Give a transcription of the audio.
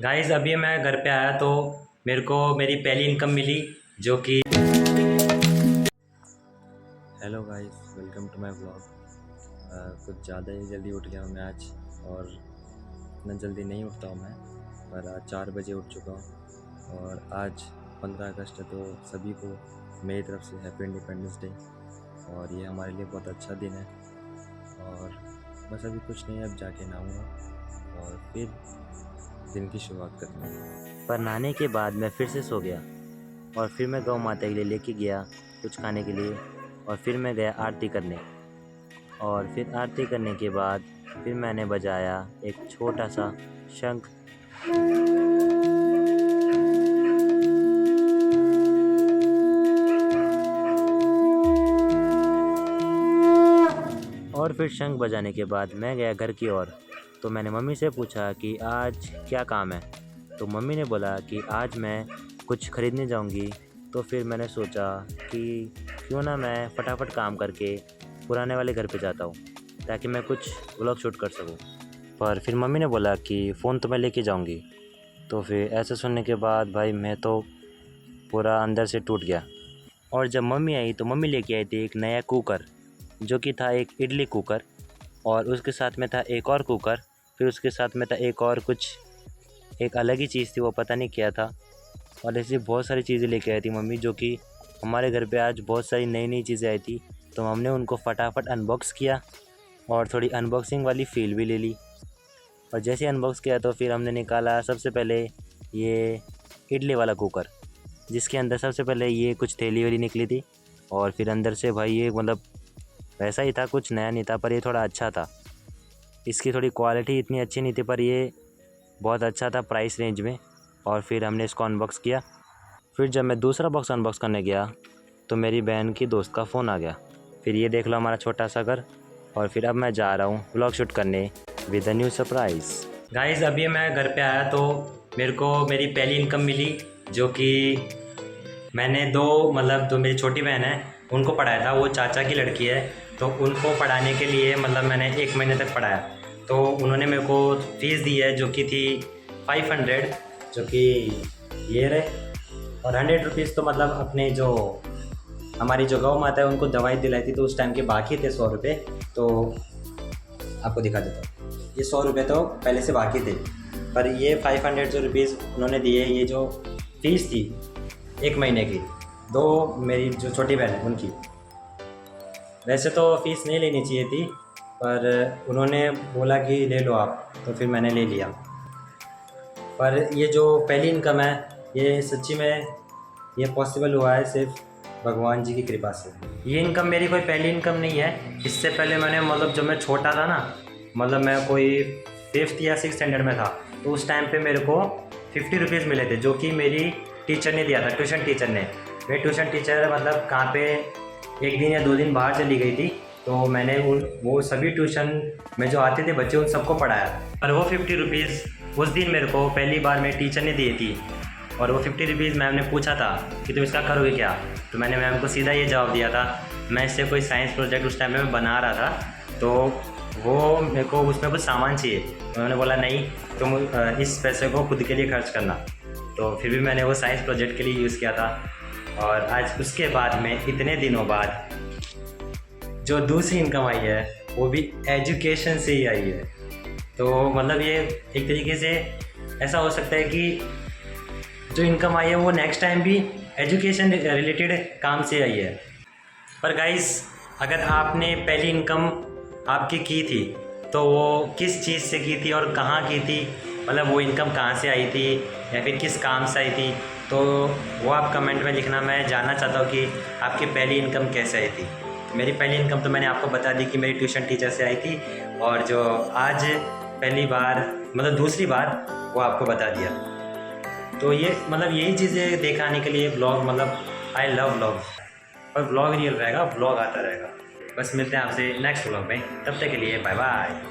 Guys अभी मैं घर पे आया तो मेरे को मेरी पहली इनकम मिली जो कि hello guys, welcome to my vlog. कुछ ज़्यादा ही जल्दी उठ गया हूँ मैं आज, और इतना जल्दी नहीं उठता हूँ मैं, पर आज 4 बजे उठ चुका हूँ। और आज 15 अगस्त है, तो सभी को मेरी तरफ से हैप्पी इंडिपेंडेंस डे। और ये हमारे लिए बहुत अच्छा दिन है। और बस अभी कुछ नहीं, अब जाके नहाऊँगा और फिर दिन की शुरुआत करूँगा। पर नहाने के बाद मैं फिर से सो गया और फिर मैं गौ माता के लिए लेके गया कुछ खाने के लिए, और फिर मैं गया आरती करने। और फिर आरती करने के बाद फिर मैंने बजाया एक छोटा सा शंख। और फिर शंख बजाने के बाद मैं गया घर की ओर। तो मैंने मम्मी से पूछा कि आज क्या काम है। तो मम्मी ने बोला कि आज मैं कुछ ख़रीदने जाऊंगी। तो फिर मैंने सोचा कि क्यों ना मैं फटाफट काम करके पुराने वाले घर पे जाता हूँ ताकि मैं कुछ व्लॉग शूट कर सकूँ। पर फिर मम्मी ने बोला कि फ़ोन तो मैं लेके जाऊँगी। तो फिर ऐसा सुनने के बाद भाई मैं तो पूरा अंदर से टूट गया। और जब मम्मी आई तो मम्मी लेके आई थी एक नया कुकर, जो कि था एक इडली कुकर, और उसके साथ में था एक और कुकर। फिर उसके साथ में था एक और कुछ, एक अलग ही चीज़ थी, वो पता नहीं क्या था। और ऐसी बहुत सारी चीज़ें लेके आई थी मम्मी, जो कि हमारे घर पे आज बहुत सारी नई नई चीज़ें आई थी। तो हमने उनको फटाफट अनबॉक्स किया और थोड़ी अनबॉक्सिंग वाली फ़ील भी ले ली। और जैसे अनबॉक्स किया तो फिर हमने निकाला सबसे पहले ये इडली वाला कुकर, जिसके अंदर सबसे पहले ये कुछ थैली वाली निकली थी। और फिर अंदर से भाई ये मतलब वैसा ही था, कुछ नया नहीं था, पर ये थोड़ा अच्छा था। इसकी थोड़ी क्वालिटी इतनी अच्छी नहीं थी, पर ये बहुत अच्छा था प्राइस रेंज में। और फिर हमने इसको अनबॉक्स किया। फिर जब मैं दूसरा बॉक्स अनबॉक्स करने गया तो मेरी बहन की दोस्त का फ़ोन आ गया। फिर ये देख लो हमारा छोटा सा घर। और फिर अब मैं जा रहा हूँ व्लॉग शूट करने with a new surprise. Guys अभी मैं घर पे आया तो मेरे को मेरी पहली इनकम मिली जो कि मैंने जो मेरी छोटी बहन है उनको पढ़ाया था। वो चाचा की लड़की है, तो उनको पढ़ाने के लिए मैंने 1 महीने तक पढ़ाया। तो उन्होंने मेरे को फ़ीस दी है जो कि थी 500, जो कि ये रहे। और 100 रुपीज़ तो अपने जो हमारी जो गौ माता है उनको दवाई दिलाई थी, तो उस टाइम के बाकी थे 100 रुपये। तो आपको दिखा देता हूँ, ये 100 रुपये तो पहले से बाकी थे, पर ये 500 जो रुपीज़ उन्होंने दिए, ये जो फ़ीस थी 1 महीने की, मेरी जो छोटी बहन है उनकी। वैसे तो फ़ीस नहीं लेनी चाहिए थी, पर उन्होंने बोला कि ले लो आप, तो फिर मैंने ले लिया। पर ये जो पहली इनकम है, ये सच्ची में ये पॉसिबल हुआ है सिर्फ भगवान जी की कृपा से। ये इनकम मेरी कोई पहली इनकम नहीं है। इससे पहले मैंने जब मैं छोटा था ना, मैं कोई 5th या 6th स्टैंडर्ड में था, तो उस टाइम पे मेरे को 50 रुपीज़ मिले थे, जो कि मेरी टीचर ने दिया था, ट्यूशन टीचर ने। मेरी ट्यूशन टीचर कहाँ पे 1 दिन या 2 दिन बाहर चली गई थी, तो मैंने वो सभी ट्यूशन में जो आते थे बच्चे उन सबको पढ़ाया। और वो 50 रुपीज़ उस दिन मेरे को पहली बार मेरी टीचर ने दी थी। और वो 50 रुपीज़ मैम ने पूछा था कि तुम इसका करोगे क्या, तो मैंने मैम को सीधा ये जवाब दिया था, मैं इससे कोई साइंस प्रोजेक्ट उस टाइम में मैं बना रहा था, तो वो मेरे को उसमें कुछ सामान चाहिए। तो उन्होंने बोला नहीं, तुम इस पैसे को खुद के लिए खर्च करना। तो फिर भी मैंने वो साइंस प्रोजेक्ट के लिए यूज़ किया था। और आज उसके बाद में इतने दिनों बाद जो दूसरी इनकम आई है वो भी एजुकेशन से ही आई है। तो ये एक तरीके से ऐसा हो सकता है कि जो इनकम आई है वो नेक्स्ट टाइम भी एजुकेशन रिलेटेड काम से आई है। पर गाइस, अगर आपने पहली इनकम आपकी की थी तो वो किस चीज़ से की थी और कहाँ की थी, वो इनकम कहाँ से आई थी या फिर किस काम से आई थी, तो वो आप कमेंट में लिखना। मैं जानना चाहता हूँ कि आपकी पहली इनकम कैसे आई थी। मेरी पहली इनकम तो मैंने आपको बता दी कि मेरी ट्यूशन टीचर से आई थी, और जो आज पहली बार दूसरी बार वो आपको बता दिया। तो ये यही चीज़ें दिखाने के लिए ब्लॉग आई लव ब्लॉग। और ब्लॉग रियल रहेगा, ब्लॉग आता रहेगा। बस मिलते हैं आपसे नेक्स्ट ब्लॉग में, तब तक के लिए बाय बाय।